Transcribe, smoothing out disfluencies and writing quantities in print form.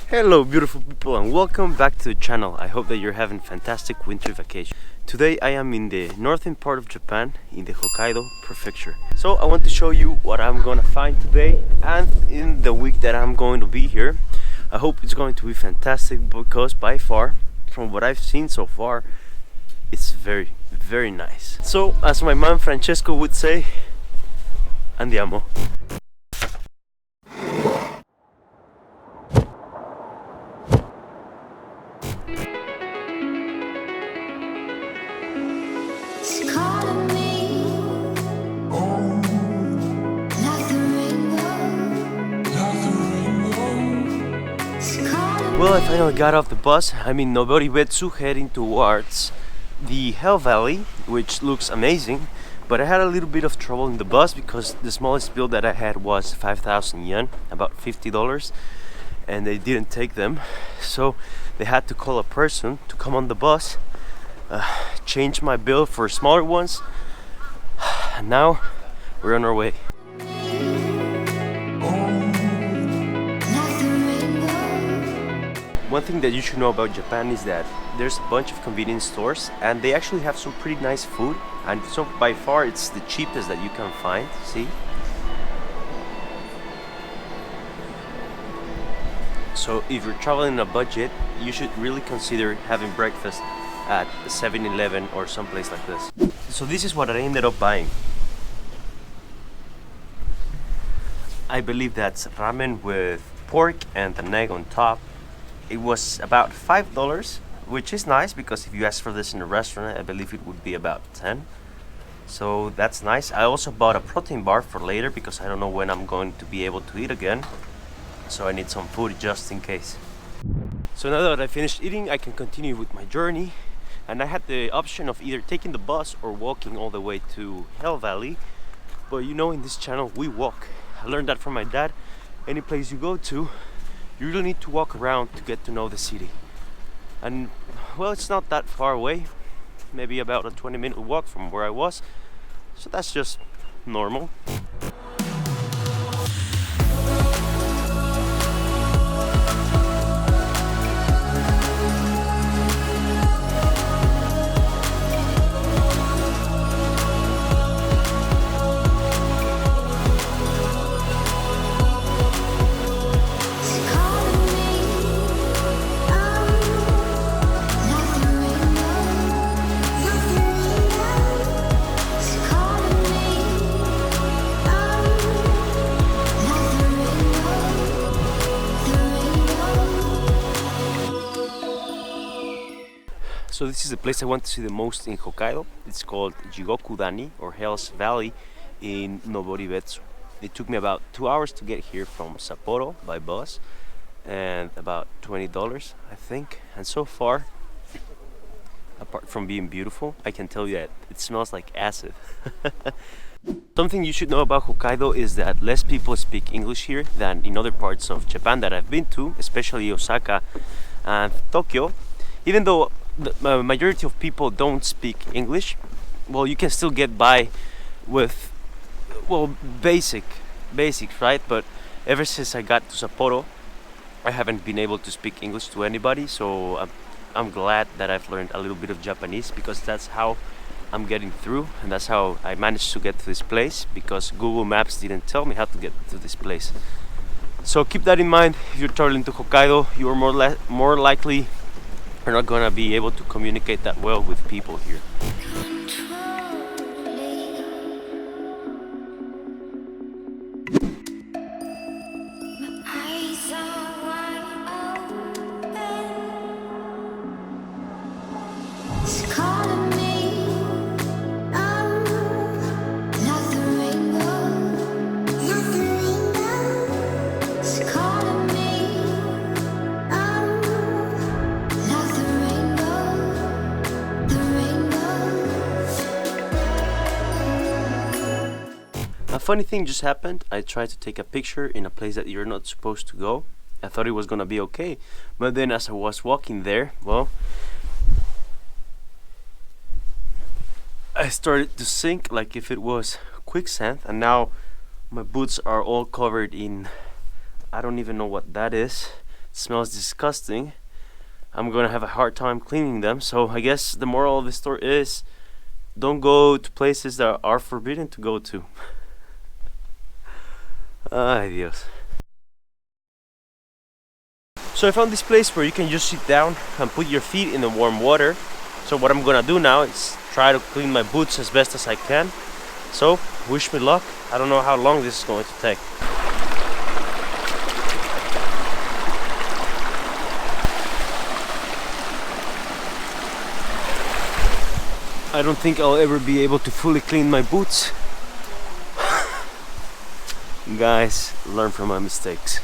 Hello beautiful people and welcome back to the channel. I hope that you're having fantastic winter vacation. Today I am in the northern part of Japan, in the Hokkaido prefecture. So I want to show you what I'm gonna find today and in the week that I'm going to be here. I hope it's going to be fantastic because by far, from what I've seen so far, it's very nice. So as my man Francesco would say, andiamo. Well, I finally got off the bus. I'm in YEIYZEE heading towards the Hell Valley, which looks amazing, but I had a little bit of trouble in the bus because the smallest bill that I had was 5,000 yen, about $50, and they didn't take them, so they had to call a person to come on the bus, change my bill for smaller ones, and now we're on our way. One thing that you should know about Japan is that there's a bunch of convenience stores and they actually have some pretty nice food, and so by far it's the cheapest that you can find, see? So if you're traveling on a budget, you should really consider having breakfast at 7-Eleven or someplace like this. So this is what I ended up buying. I believe that's ramen with pork and an egg on top. It was about $5, which is nice because if you ask for this in a restaurant, I believe it would be about 10. So that's nice. I also bought a protein bar for later because I don't know when I'm going to be able to eat again. So I need some food just in case. So now that I finished eating, I can continue with my journey. And I had the option of either taking the bus or walking all the way to Hell Valley. But you know, in this channel, we walk. I learned that from my dad. Any place you go to, you really need to walk around to get to know the city. And well, it's not that far away, maybe about a 20-minute walk from where I was, so that's just normal. So this is the place I want to see the most in Hokkaido. It's called Jigokudani, or Hell's Valley, in YEIYZEE. It took me about 2 hours to get here from Sapporo by bus, and about $20, I think. And so far, apart from being beautiful, I can tell you that it smells like acid. Something you should know about Hokkaido is that less people speak English here than in other parts of Japan that I've been to, especially Osaka and Tokyo. Even though the majority of people don't speak English, well, you can still get by with, well, basics, right? But ever since I got to Sapporo, I haven't been able to speak English to anybody, so I'm glad that I've learned a little bit of Japanese, because that's how I'm getting through, and that's how I managed to get to this place, because Google Maps didn't tell me how to get to this place. So keep that in mind. If you're traveling to Hokkaido, you're more likely are not gonna be able to communicate that well with people here. A funny thing just happened. I tried to take a picture in a place that you're not supposed to go. I thought it was gonna be okay, but then as I was walking there, well, I started to sink like if it was quicksand, and now My boots are all covered in, I don't even know what that is. It smells disgusting. I'm gonna have a hard time cleaning them. So I guess the moral of the story is, don't go to places that are forbidden to go to. Ay Dios. So I found this place where you can just sit down and put your feet in the warm water. So what I'm gonna do now is try to clean my boots as best as I can. So wish me luck. I don't know how long this is going to take. I don't think I'll ever be able to fully clean my boots. Guys, learn from my mistakes.